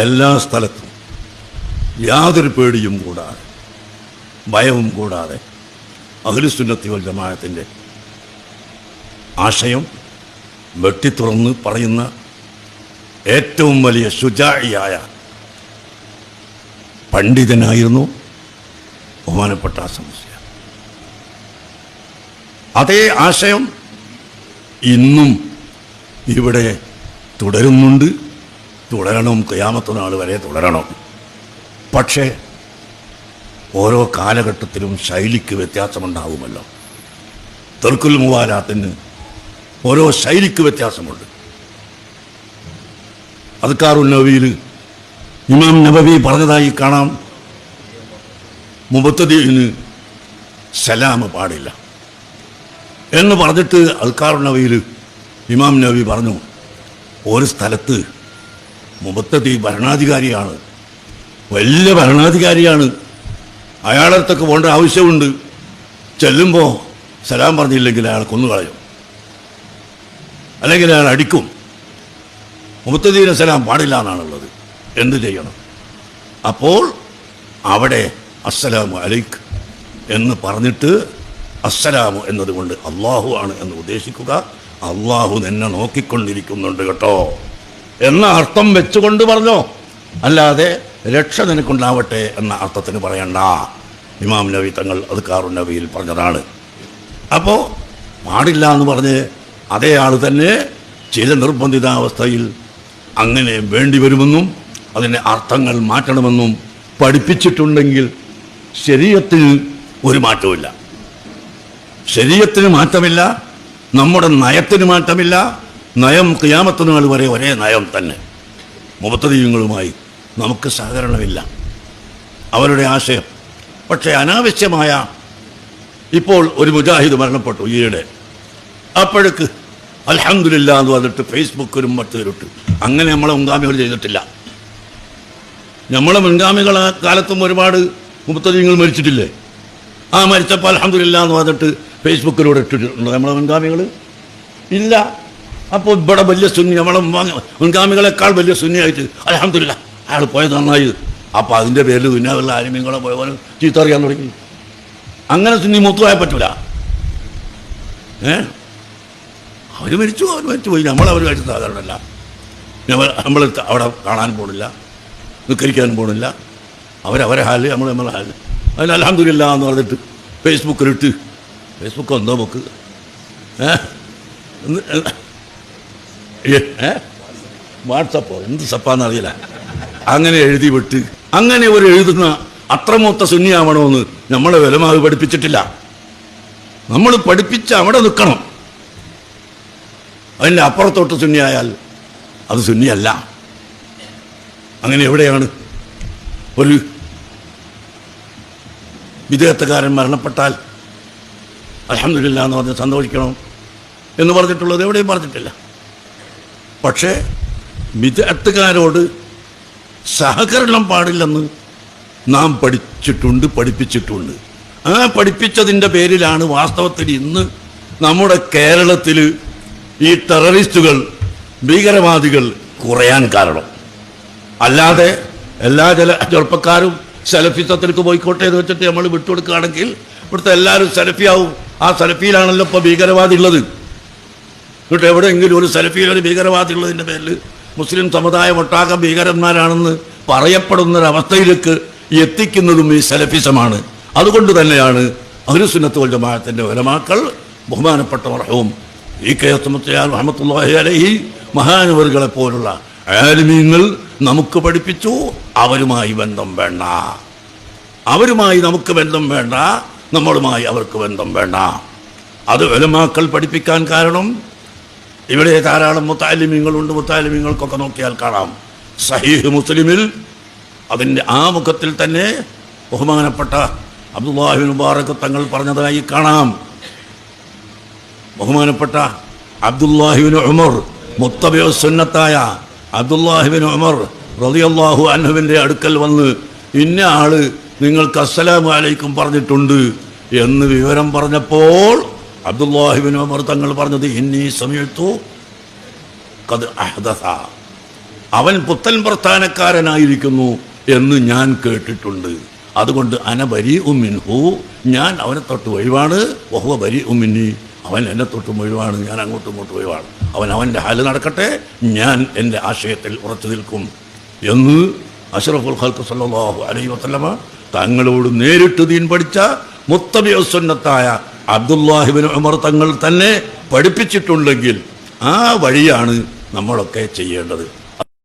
എല്ലാ സ്ഥലത്തും യാതൊരു പേടിയും കൂടാതെ, ഭയവും കൂടാതെ അഹ്ലുസുന്നത്തി വൽ ജമാഅത്തിൻ്റെ ആശയം വെട്ടിത്തുറന്ന് പറയുന്ന ഏറ്റവും വലിയ ശുജാഇയായ പണ്ഡിതനായിരുന്നു ബഹുമാനപ്പെട്ട സമസ്യ. അതേ ആശയം ഇന്നും ഇവിടെ തുടരുന്നുണ്ട്, തുടരണം, ഖിയാമത്ത് നാൾ വരെ തുടരണം. പക്ഷേ ഓരോ കാലഘട്ടത്തിലും ശൈലിക്ക് വ്യത്യാസമുണ്ടാവുമല്ലോ. തർക്കുൽ മുവാലാത്തിന് ഓരോ ശൈലിക്ക് വ്യത്യാസമുണ്ട്. അദ്കാറുൻ നബവിയിൽ ഇമാം നബവി പറഞ്ഞതായി കാണാം, മുബത്തദിന് സലാം പാടില്ല എന്ന് പറഞ്ഞിട്ട് അദ്കാറുൻ നബവിയിൽ ഇമാം നബവി പറഞ്ഞു, ഒരു സ്ഥലത്ത് മുബത്തദി ഭരണാധികാരിയാണ്, വലിയ ഭരണാധികാരിയാണ്, അയാളടുത്തൊക്കെ പോകേണ്ട ആവശ്യമുണ്ട്. ചെല്ലുമ്പോൾ സലാം പറഞ്ഞില്ലെങ്കിൽ അയാൾ കൊന്നുകളയും, അല്ലെങ്കിൽ അയാൾ അടിക്കും. മുബത്തദീന് സലാം പാടില്ല എന്നാണുള്ളത്. എന്ത് ചെയ്യണം? അപ്പോൾ അവിടെ അസ്സലാമു അലൈക്ക് എന്ന് പറഞ്ഞിട്ട്, അസ്സലാമു എന്നതുകൊണ്ട് അള്ളാഹു ആണ് എന്ന് ഉദ്ദേശിക്കുക. അള്ളാഹു നിന്നെ നോക്കിക്കൊണ്ടിരിക്കുന്നുണ്ട് കേട്ടോ എന്ന അർത്ഥം വെച്ചുകൊണ്ട് പറഞ്ഞോ, അല്ലാതെ രക്ഷ നിനക്കുണ്ടാവട്ടെ എന്ന അർത്ഥത്തിന് പറയണ്ട. ഇമാം നബി തങ്ങൾ അദ്കാറുൻ നബിയിൽ പറഞ്ഞതാണ്. അപ്പോൾ പാടില്ല എന്ന് പറഞ്ഞ് അതേ ആൾ തന്നെ ചില നിർബന്ധിതാവസ്ഥയിൽ അങ്ങനെ വേണ്ടി വരുമെന്നും അതിൻ്റെ അർത്ഥങ്ങൾ മാറ്റണമെന്നും പഠിപ്പിച്ചിട്ടുണ്ടെങ്കിൽ ശരീഅത്തിൽ ഒരു മാറ്റമില്ല. ശരീഅത്തിന് മാറ്റമില്ല, നമ്മുടെ നയത്തിന് മാറ്റമില്ല. നയം ഖിയാമത്ത് നാൾ വരെ ഒരേ നയം തന്നെ. മുബത്തദീങ്ങളുമായി നമുക്ക് സഹകരണമില്ല, അവരുടെ ആശയം. പക്ഷേ അനാവശ്യമായ, ഇപ്പോൾ ഒരു മുജാഹിദ് മരണപ്പെട്ടു ഈയിടെ, അപ്പോഴേക്ക് അൽഹംദുലില്ലാ എന്ന് പറഞ്ഞിട്ട് ഫേസ്ബുക്കിലും മറ്റൊരുട്ട്. അങ്ങനെ നമ്മളെ മുൻഗാമികൾ ചെയ്തിട്ടില്ല. നമ്മളെ മുൻഗാമികളെ കാലത്തും ഒരുപാട് മുബത്തദീങ്ങൾ മരിച്ചിട്ടില്ലേ? ആ മരിച്ചപ്പോൾ അൽഹംദുലില്ലാ എന്ന് പറഞ്ഞിട്ട് ഫേസ്ബുക്കിലൂടെ ഇട്ടിട്ടുണ്ട് നമ്മളെ മുൻഗാമികൾ? ഇല്ല. അപ്പോൾ ഇവിടെ വലിയ സുന്നി, നമ്മളെ മുൻഗാമികളെക്കാൾ വലിയ സുന്നിയായിട്ട് അൽഹംദുലില്ലാ അയാൾ പോയത് നന്നായി. അപ്പോൾ അതിൻ്റെ പേരിൽ ദുനിയാവുള്ള ആലിമീങ്ങളെ പോയവരും ചീത്ത അറിയാൻ തുടങ്ങി. അങ്ങനെ സുന്നി മൂത്തുപോയാൽ പറ്റൂല. അവർ മരിച്ചു പോയി, നമ്മളവരുമായിട്ട് സാധാരണമല്ല. നമ്മൾ അവിടെ കാണാൻ പോണില്ല, നിസ്കരിക്കാനും പോണില്ല. അവരവരെ ഹാല്, നമ്മളെ ഹാല്. അതിന് അൽഹംദുലില്ലാ എന്ന് പറഞ്ഞിട്ട് ഫേസ്ബുക്കിലിട്ട്, ഫേസ്ബുക്ക് എന്തോ ബുക്ക് വാട്സപ്പോ എന്ത് സപ്പാന്ന് അറിയില്ല, അങ്ങനെ എഴുതി വിട്ട്, അങ്ങനെ ഒരു എഴുതുന്ന അത്രമൊത്ത സുന്നിയാവണമെന്ന് നമ്മളെ ഉലമാവ് പഠിപ്പിച്ചിട്ടില്ല. നമ്മൾ പഠിപ്പിച്ച അവിടെ നിൽക്കണം. അതിൻ്റെ അപ്പുറത്തോട്ട് സുന്നിയായാൽ അത് സുന്നിയല്ല. അങ്ങനെ എവിടെയാണ് ഒരു വിദേഹത്തുകാരൻ മരണപ്പെട്ടാൽ അൽഹംദുലില്ലാ എന്ന് പറഞ്ഞ് സന്തോഷിക്കണം എന്ന് പറഞ്ഞിട്ടുള്ളത്? എവിടെയും പറഞ്ഞിട്ടില്ല. പക്ഷേ വിദേഹത്തുകാരോട് സഹകരണം പാടില്ലെന്ന് നാം പഠിപ്പിച്ചിട്ടുണ്ട്. ആ പഠിപ്പിച്ചതിൻ്റെ പേരിലാണ് വാസ്തവത്തിൽ ഇന്ന് നമ്മുടെ കേരളത്തിൽ ഈ ടെററിസ്റ്റുകൾ, ഭീകരവാദികൾ കുറയാൻ കാരണം. അല്ലാതെ എല്ലാ ചെറുപ്പക്കാരും സലഫിസത്തിലേക്ക് പോയിക്കോട്ടെ എന്ന് വെച്ചിട്ട് നമ്മൾ വിട്ടുകൊടുക്കുകയാണെങ്കിൽ ഇവിടുത്തെ എല്ലാവരും സലഫിയാവും. ആ സലഫിയിലാണല്ലോ ഇപ്പോൾ ഭീകരവാദി ഉള്ളത്. എന്നിട്ട് എവിടെയെങ്കിലും ഒരു സലഫിയിലൊരു ഭീകരവാദി ഉള്ളതിൻ്റെ പേരിൽ മുസ്ലിം സമുദായം ഒട്ടാകെ ഭീകരന്മാരാണെന്ന് പറയപ്പെടുന്നൊരവസ്ഥയിലേക്ക് എത്തിക്കുന്നതും ഈ സലഫിസമാണ്. അതുകൊണ്ട് തന്നെയാണ് അഹ്ലുസുന്നത്ത് വൽ ജമാഅത്തിൻ്റെ ഉലമാക്കൾ, ബഹുമാനപ്പെട്ട മർഹൂം ഇ.കെ. മുസ്ലിയാർ റഹ്മത്തുള്ളാഹി അലൈഹി മഹാനവറുകളെ പോലുള്ള ആലിമീങ്ങൾ നമുക്ക് പഠിപ്പിച്ചു, അവരുമായി ബന്ധം വേണ്ട, അവരുമായി നമുക്ക് ബന്ധം വേണ്ട, നമ്മളുമായി അവർക്ക് ബന്ധം വേണ്ട. അത് ഉലമാക്കൾ പഠിപ്പിക്കാൻ കാരണം ഇവിടെ ധാരാളം മുത്തഅല്ലിമീങ്ങളുണ്ട്. മുത്തഅല്ലിമീങ്ങൾക്കൊക്കെ നോക്കിയാൽ കാണാം, സഹീഹ് മുസ്ലിമിൽ അതിൻ്റെ ആ മുഖത്തിൽ തന്നെ ബഹുമാനപ്പെട്ട അബ്ദുല്ലാഹി ഇബ്നു മുബാറക് തങ്ങൾ പറഞ്ഞതായി കാണാം. ബഹുമാനപ്പെട്ട അബ്ദുല്ലാഹി ഇബ്നു ഉമർ, മുത്തബിഉ സുന്നത്തായ അബ്ദുല്ലാഹി ഇബ്നു ഉമർ റളിയല്ലാഹു അൻഹുവിൻ്റെ അടുക്കൽ വന്ന്, ഇന്ന ആള് നിങ്ങൾക്ക് അസ്സലാമു അലൈക്കും പറഞ്ഞിട്ടുണ്ട് എന്ന് വിവരം പറഞ്ഞപ്പോൾ അബ്ദുല്ലാഹി ഇബ്നു ഉമർ തങ്ങൾ പറഞ്ഞത്, ഇന്നി സമീഅതു ഖദ് അഹ്ദസ, അവൻ പുത്തൻ പ്രസ്ഥാനക്കാരനായിരിക്കുന്നു എന്ന് ഞാൻ കേട്ടിട്ടുണ്ട്. അതുകൊണ്ട് അനബരി ഉമ്മിൻഹു, ഞാൻ അവനെ തൊട്ട് ഒഴിവാണ്. വഹുവ ബരി ഉമ്മിനി, അവൻ എന്നെ തൊട്ടും ഒഴിവാണ്. ഞാൻ അങ്ങോട്ടും ഇങ്ങോട്ടും ഒഴിവാണ്. അവൻ അവൻ്റെ ഹാല് നടക്കട്ടെ, ഞാൻ എൻ്റെ ആശയത്തിൽ ഉറച്ചു നിൽക്കും എന്ന് അഷ്റഫുൽ ഖൽഖ് സല്ലല്ലാഹു അലൈഹി വസല്ലമ തങ്ങളോട് നേരിട്ട് ദീൻ പഠിച്ച മുത്തബിഉ സുന്നത്തായ അബ്ദുല്ലാഹി ഇബ്നു ഉമർ തങ്ങൾ തന്നെ പഠിപ്പിച്ചിട്ടുണ്ടെങ്കിൽ ആ വഴിയാണ് നമ്മളൊക്കെ ചെയ്യേണ്ടത്.